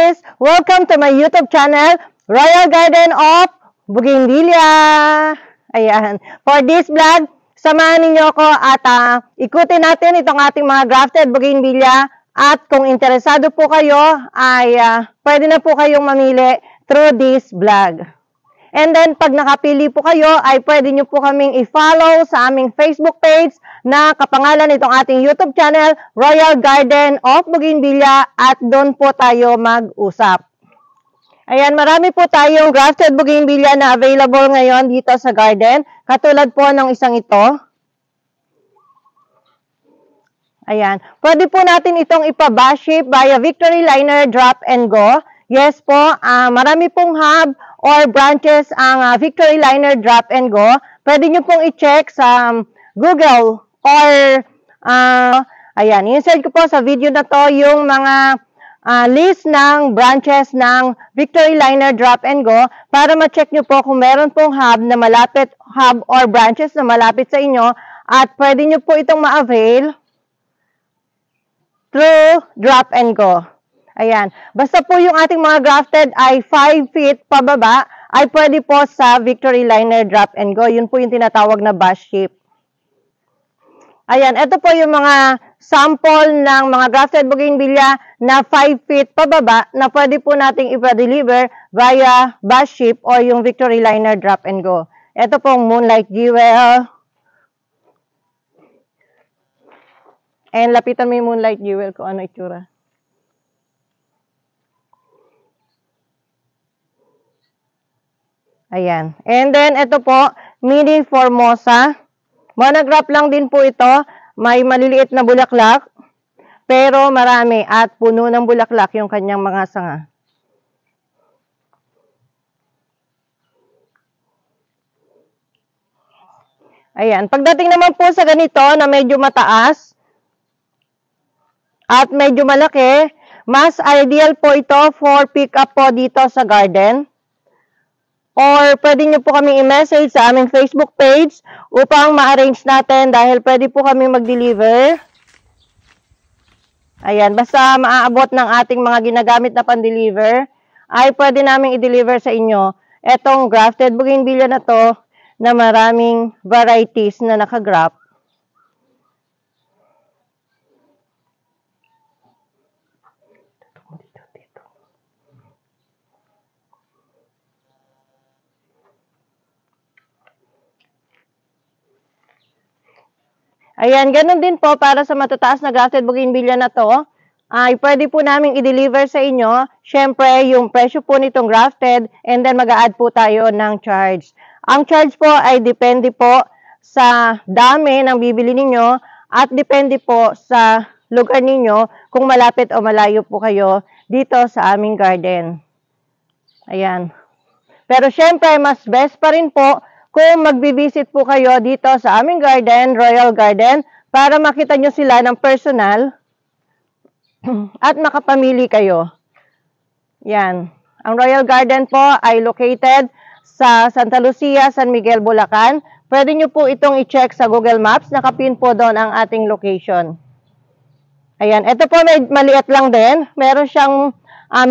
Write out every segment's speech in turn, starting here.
guys! Welcome to my YouTube channel, Royal Garden of Bougainvillea. Ayan. For this vlog, samahan ninyo ako at ikutin natin itong ating mga grafted Bougainvillea. At kung interesado po kayo, ay pwede na po kayong mamili through this vlog. And then, pag nakapili po kayo, ay pwede nyo po kaming i-follow sa aming Facebook page na kapangalan itong ating YouTube channel, Royal Garden of Bougainvillea, at doon po tayo mag-usap. Ayan, marami po tayong grafted Bougainvillea na available ngayon dito sa garden, katulad po ng isang ito. Ayan, pwede po natin itong ipa-bash shape via Victory Liner Drop and Go. Yes po, marami pong hub or branches ang Victory Liner Drop and Go. Pwede nyo pong i-check sa Google or, ayan, insert ko po sa video na to yung mga list ng branches ng Victory Liner Drop and Go para ma-check nyo po kung meron pong hub na malapit, hub or branches na malapit sa inyo at pwede nyo po itong ma-avail through Drop and Go. Ayan. Basta po yung ating mga grafted ay 5 feet pababa, ay pwede po sa Victory Liner Drop and Go. Yun po yung tinatawag na bash shape. Ayan. Ito po yung mga sample ng mga grafted Bougainvillea na 5 feet pababa na pwede po nating ipa-deliver via bash shape o yung Victory Liner Drop and Go. Ito pong Moonlight Jewel. And lapitan mo yung Moonlight Jewel kung ano itsura. Ayan. And then, ito po, Mini Formosa. Monograph lang din po ito. May maliliit na bulaklak. Pero marami at puno ng bulaklak yung kanyang mga sanga. Ayan. Pagdating naman po sa ganito na medyo mataas at medyo malaki, mas ideal po ito for pick up po dito sa garden. Or pwede nyo po kami i-message sa aming Facebook page upang ma-arrange natin dahil pwede po kami mag-deliver. Ayan, basta maaabot ng ating mga ginagamit na pan-deliver, ay pwede namin i-deliver sa inyo etong grafted Bougainvillea na to na maraming varieties na nakagrap. Ayan, ganun din po para sa matataas na grafted Bougainvillea na to, ay pwede po namin i-deliver sa inyo. Siyempre, yung presyo po nitong grafted and then mag-a-add po tayo ng charge. Ang charge po ay depende po sa dami ng bibili ninyo at depende po sa lugar ninyo kung malapit o malayo po kayo dito sa aming garden. Ayan. Pero siyempre, mas best pa rin po kung magbibisit po kayo dito sa aming garden, Royal Garden, para makita nyo sila ng personal at makapamili kayo. Yan. Ang Royal Garden po ay located sa Santa Lucia, San Miguel, Bulacan. Pwede nyo po itong i-check sa Google Maps. Nakapin po doon ang ating location. Ayan. Ito po may maliit lang din. Meron siyang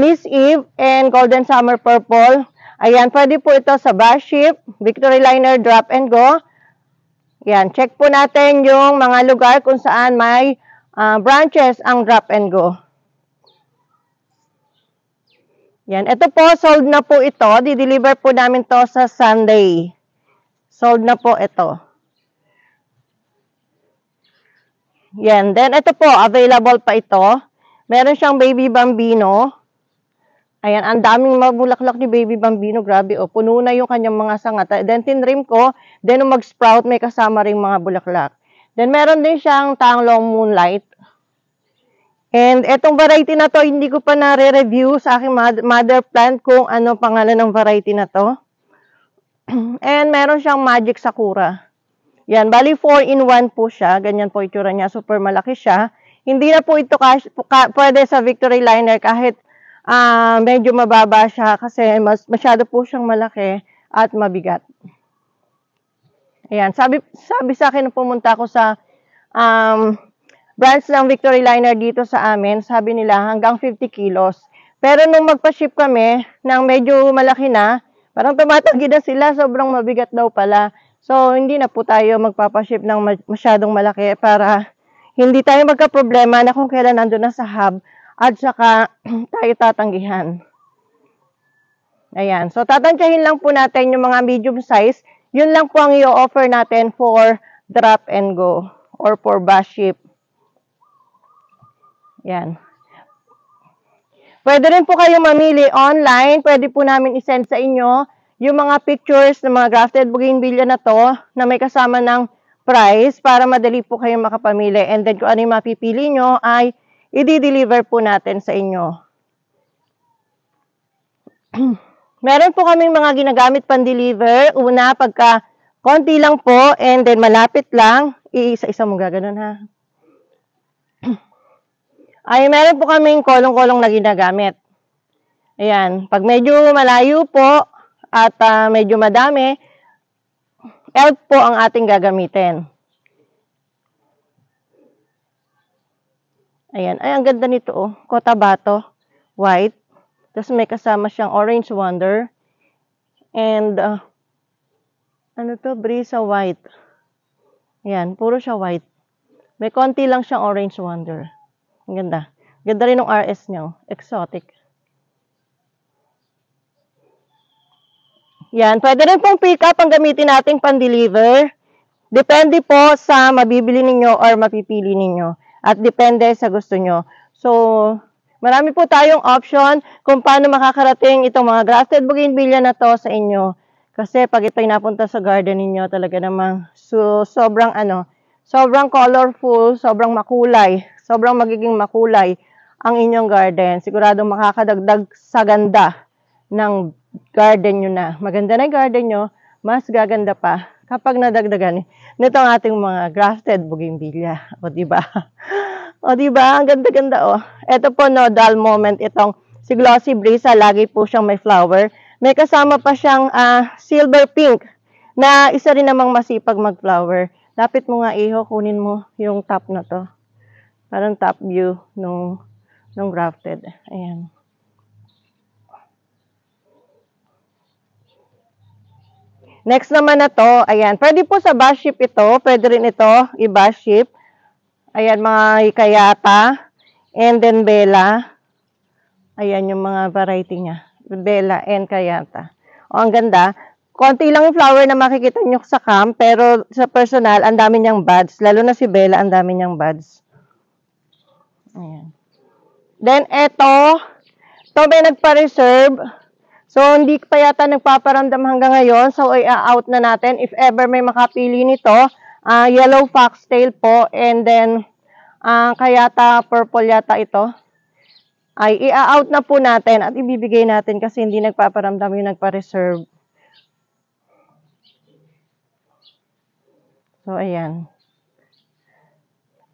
Miss Eve and Golden Summer Purple. Ayan, pwede po ito sa bash shape, Victory Liner Drop and Go. Ayan, check po natin yung mga lugar kung saan may branches ang Drop and Go. Ayan, ito po, sold na po ito. Di-deliver po namin to sa Sunday. Sold na po ito. Ayan, then ito po, available pa ito. Meron siyang Baby Bambino. Ayan, ang daming mabulaklak ni Baby Bambino. Grabe, oh. Puno na yung kanyang mga sanga. Then, tinrim ko. Then, nung mag-sprout, may kasama rin mga bulaklak. Then, meron din siyang Tanglong Moonlight. And, etong variety na to, hindi ko pa nare-review sa aking mother plant kung ano pangalan ng variety na to. And, meron siyang Magic Sakura. Yan, bali 4-in-1 po siya. Ganyan po itsura niya. Super malaki siya. Hindi na po ito pwede sa Victory Liner kahit medyo mababa siya kasi masyado po siyang malaki at mabigat. Ayan, sabi sa akin na pumunta ako sa branch ng Victory Liner dito sa amin, sabi nila hanggang 50 kilos. Pero nung magpa-ship kami, ng medyo malaki na, parang tumatanggi na sila, sobrang mabigat daw pala. So, hindi na po tayo magpapa-ship ng masyadong malaki para hindi tayo magka-problema na kung kailan nandun na sa hub at saka tayo tatanggihan. Ayan. So, tatansyahin lang po natin yung mga medium size. Yun lang po ang i-offer natin for drop and go or for bus ship. Yan. Pwede rin po kayo mamili online. Pwede po namin isend sa inyo yung mga pictures ng mga grafted bougainvillea na to na may kasama ng price para madali po kayong makapamili. And then kung ano yung mapipili nyo ay i-deliver po natin sa inyo. Meron po kaming mga ginagamit pan-deliver. Una, pagka konti lang po and then malapit lang, iisa-isa mo gaganon ha. Ay, meron po kaming kolong-kolong na ginagamit. Ayan, pag medyo malayo po at medyo madami, elf po ang ating gagamitin. Ayan, ay ang ganda nito oh, Cotabato, white. Tapos may kasama siyang Orange Wonder. And, ano to? Brisa white. Ayan, puro siya white. May konti lang siyang Orange Wonder. Ang ganda. Ganda rin ng RS niyo. Exotic. Yan, pwede rin pong pick up ang gamitin nating pan-deliver. Depende po sa mabibili ninyo or mapipili ninyo. At depende sa gusto nyo. So, marami po tayong option kung paano makakarating itong mga grafted bougainvillea na to sa inyo. Kasi pag ito'y napunta sa garden ninyo, talaga namang sobrang sobrang colorful, sobrang makulay, sobrang magiging makulay ang inyong garden. Siguradong makakadagdag sa ganda ng garden nyo na. Maganda na yung garden nyo, mas gaganda pa kapag nadagdagan nito ang ating mga grafted bougainvillea. O diba? O diba? Ang ganda-ganda oh. Ito po nodal moment itong si Glossy Brisa. Lagi po siyang may flower. May kasama pa siyang silver pink na isa rin namang masipag mag-flower. Lapit mo nga iho, kunin mo yung top na to. Parang top view nung grafted. Ayan. Next naman na to, ayan. Pwede po sa bus ship ito. Pwede rin ito i-bus ship. Ayan, mga Hikayata. And then Bella. Ayan yung mga variety niya. Bella and Kayata. O, ang ganda. Konti lang yung flower na makikita nyo sa camp. Pero sa personal, ang dami niyang buds. Lalo na si Bella, ang dami niyang buds. Ayan. Then, ito may nagpa-reserve. So, hindi pa yata nagpaparamdam hanggang ngayon. So, i-out na natin. If ever may makapili nito, yellow foxtail po. And then, Kayata purple yata ito. Ay, i-out na po natin at ibibigay natin kasi hindi nagpaparamdam yung nagpa-reserve. So, ayan.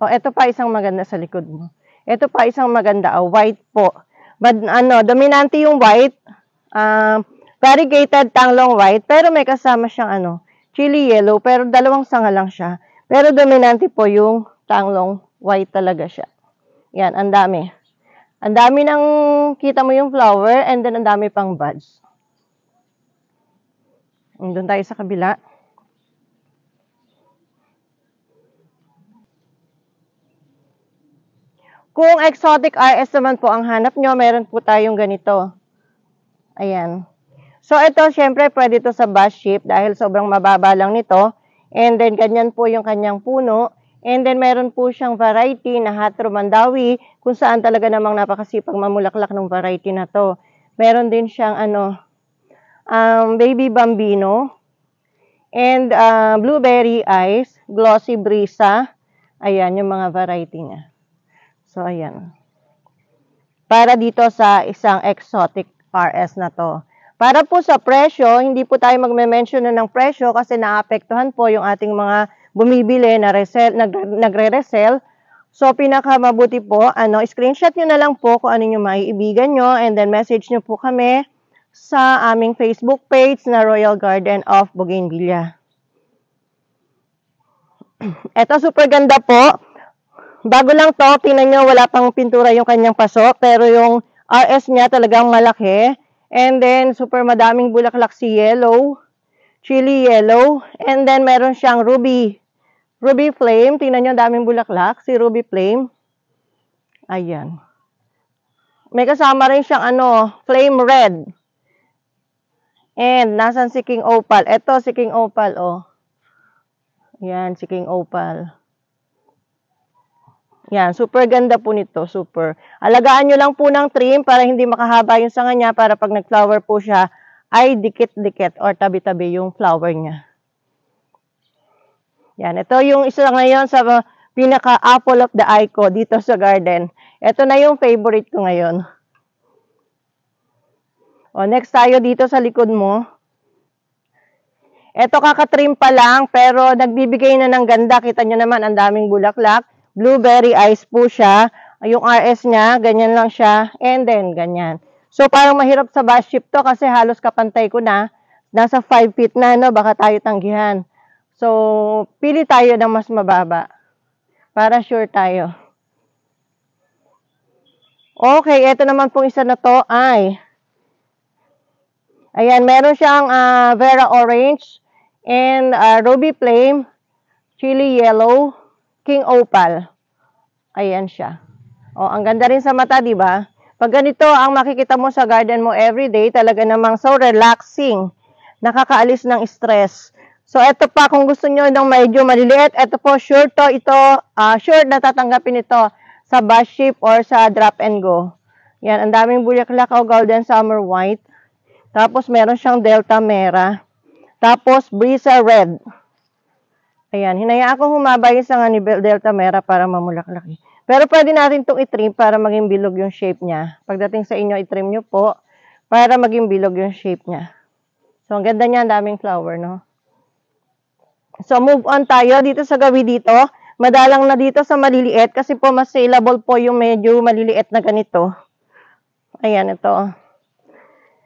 O, ito pa isang maganda sa likod mo. Ito pa isang maganda, white po. But, dominante yung white. Variegated tanglong white, pero may kasama siyang chili yellow, pero dalawang sanga lang siya. Pero dominante po yung tanglong white talaga siya. Yan, ang dami. Ang dami nang kita mo yung flower, and then ang dami pang buds. Doon tayo sa kabila. Kung exotic RS naman po ang hanap nyo, meron po tayong ganito. Ayan. So, ito, syempre, pwede ito sa bus ship dahil sobrang mababa lang nito. And then, ganyan po yung kanyang puno. And then, meron po siyang variety na Hatro Mandawi, kung saan talaga namang napakasipag mamulaklak ng variety na to. Meron din siyang, Baby Bambino. And, Blueberry Ice, Glossy Brisa. Ayan, yung mga variety niya. So, ayan. Para dito sa isang exotic RS na to. Para po sa presyo, hindi po tayo magme-mention na ng presyo kasi naapektuhan po yung ating mga bumibili na nagre-resell. So, pinakamabuti po, screenshot nyo na lang po kung ano yung maiibigan nyo and then message nyo po kami sa aming Facebook page na Royal Garden of Bougainvillea. Ito, super ganda po. Bago lang to, tingnan nyo, wala pang pintura yung kanyang paso, pero yung RS niya talagang malaki. And then, super madaming bulaklak si yellow, chili yellow. And then, meron siyang ruby flame. Tingnan nyo, daming bulaklak. Si ruby flame. Ayan. May kasama rin siyang flame red. And, nasan si King Opal? Ito, si King Opal, oh. Yan, si King Opal. Yan, super ganda po nito, super. Alagaan nyo lang po ng trim para hindi makahaba yung sanga niya para pag nag-flower po siya, ay dikit-dikit or tabi-tabi yung flower niya. Yan, ito yung isa ngayon sa pinaka-apple of the eye ko dito sa garden. Ito na yung favorite ko ngayon. O, next tayo dito sa likod mo. Ito kakatrim pa lang, pero nagbibigay na ng ganda. Kita nyo naman, ang daming bulaklak. Blueberry eyes po siya. Yung RS niya, ganyan lang siya. And then, ganyan. So, parang mahirap sa bus ship to kasi halos kapantay ko na. Nasa 5 feet na, no? Baka tayo tanggihan. So, pili tayo ng mas mababa. Para sure tayo. Okay, ito naman pong isa na to ay... Ayan, meron siyang Vera Orange and Ruby Flame, Chili Yellow, King Opal. Ayan siya. O, ang ganda rin sa mata, di ba? Pag ganito ang makikita mo sa garden mo everyday, talaga namang so relaxing. Nakakaalis ng stress. So, eto pa, kung gusto nyo ng medyo maliliit, eto po, sure na tatanggapin ito sa bus ship or sa drop and go. Yan, ang daming bulaklak o golden summer white. Tapos, meron siyang Delta Mera. Tapos, Brisa Red. Ayan, hinayaan ko humaba yung sanga ni Delta Mera para mamulaklak. Pero pwede natin itong itrim para maging bilog yung shape niya. Pagdating sa inyo, itrim nyo po para maging bilog yung shape niya. So, ang ganda niya, ang daming flower, no? So, move on tayo dito sa gabi dito. Madalang na dito sa maliliit kasi po mas saleable po yung medyo maliliit na ganito. Ayan, ito.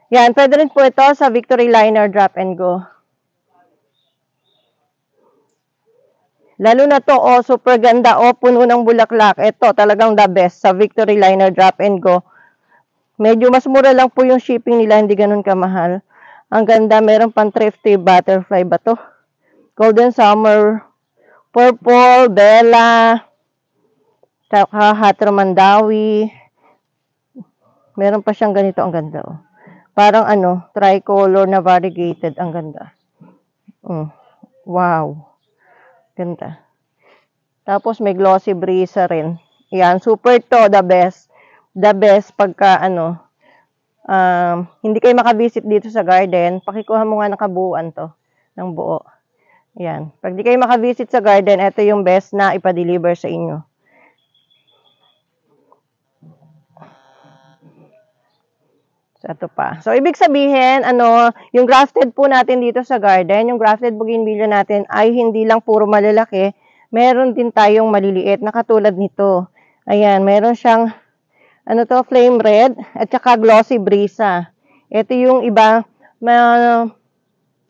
Yan, pwede rin po ito sa Victory Liner Drop and Go. Lalo na to, super ganda, puno ng bulaklak. Ito, talagang the best sa Victory Liner Drop and Go. Medyo mas mura lang po yung shipping nila, hindi ganun kamahal. Ang ganda, meron pang thrifty butterfly ba to? Golden Summer, Purple, Bella, Hatro Mandawi. Meron pa siyang ganito, ang ganda, oh. Parang tricolor na variegated. Ang ganda. Wow. Ganda. Tapos may glossy brisa rin. Yan, super to, the best. The best pagka hindi kayo makabisit dito sa garden, pakikuha mo nga nakabuuan to ng buo. Yan. Pag di kayo makabisit sa garden, ito yung best na ipa-deliver sa inyo. So, ito pa. So, ibig sabihin, yung grafted po natin dito sa garden, yung grafted bougainvillea natin ay hindi lang puro malalaki, meron din tayong maliliit na katulad nito. Ayan, meron siyang, flame red, at saka glossy brisa. Ito yung iba,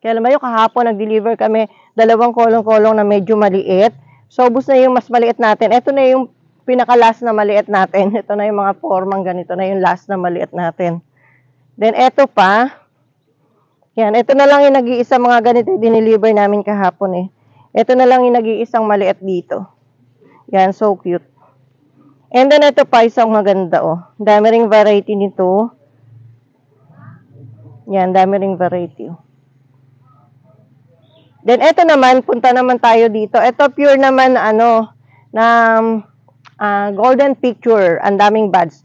kailan ba yung kahapon, nag-deliver kami, 2 kolong-kolong na medyo maliit. So, ubos na yung mas maliit natin. Ito na yung pinaka-last na maliit natin. Ito na yung mga formang ganito na yung last na maliit natin. Then, eto pa. Yan, ito na lang yung nag-iisang mga ganito dineliver namin kahapon eh. Ito na lang yung nag-iisang maliit dito. Yan, so cute. And then, ito pa, isang maganda oh. Dami ring variety nito. Yan, dami ring variety oh. Then, ito naman, punta naman tayo dito. Ito pure naman golden picture. Ang daming buds.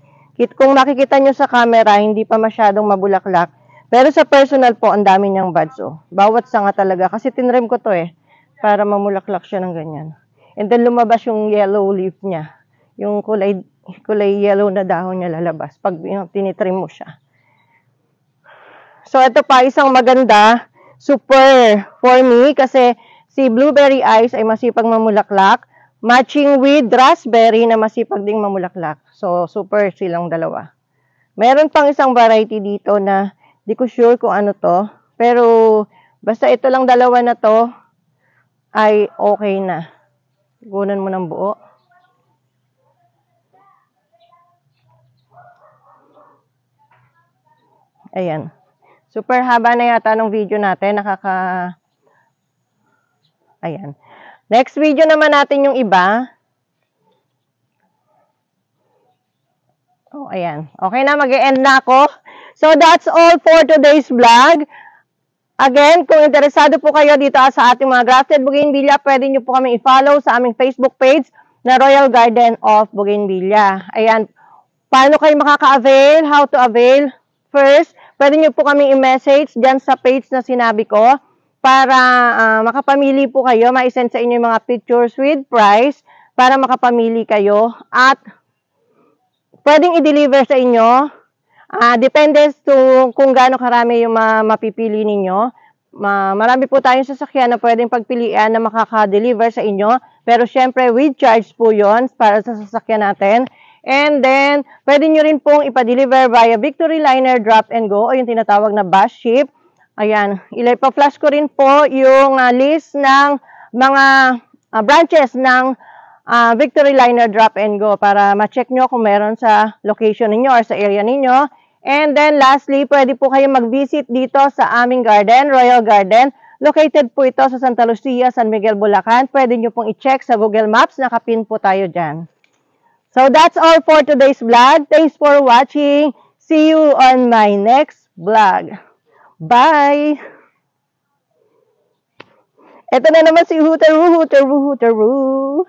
Kung makikita nyo sa camera, hindi pa masyadong mabulaklak. Pero sa personal po, ang dami niyang buds, oh. Bawat sanga talaga. Kasi tinrim ko to para mamulaklak siya ng ganyan. And then lumabas yung yellow leaf niya. Yung kulay yellow na dahon niya lalabas pag tinitrim mo siya. So, ito pa, isang maganda, super for me. Kasi si Blueberry Eyes ay masipag mamulaklak. Matching with raspberry na masipag ding mamulaklak. So, super silang dalawa. Meron pang isang variety dito na di ko sure kung ano to. Pero, basta ito lang dalawa na to, ay okay na. Gunan mo ng buo. Ayan. Super haba na yata ng video natin. Ayan. Next video naman natin yung iba. Oh, ayan. Okay na, mag-e-end na ako. So, that's all for today's vlog. Again, kung interesado po kayo dito sa ating mga grafted bougainvillea, pwede nyo po kami i-follow sa aming Facebook page na Royal Garden of Bougainvillea. Ayan. Paano kayo makaka-avail? How to avail? First, pwede nyo po kami i-message dyan sa page na sinabi ko para makapamili po kayo. Ma-send sa inyo yung mga pictures with price para makapamili kayo. At pwedeng i-deliver sa inyo. Depende kung gaano karami yung mapipili ninyo. Marami po tayong sasakyan na pwedeng pagpilian na makaka-deliver sa inyo. Pero syempre, with charge po yon para sa sasakyan natin. And then, pwede nyo rin pong ipa-deliver via Victory Liner Drop and Go o yung tinatawag na bus ship. Ayan, ipa-flash ko rin po yung list ng mga branches ng Victory Liner Drop and Go para ma-check nyo kung meron sa location ninyo or sa area ninyo. And then lastly, pwede po kayo mag-visit dito sa aming garden, Royal Garden. Located po ito sa Santa Lucia, San Miguel, Bulacan. Pwede nyo pong i-check sa Google Maps, nakapin po tayo dyan. So that's all for today's vlog. Thanks for watching. See you on my next vlog. Bye! Ito na naman si Hooter Woo, Hooter Woo, Hooter Woo.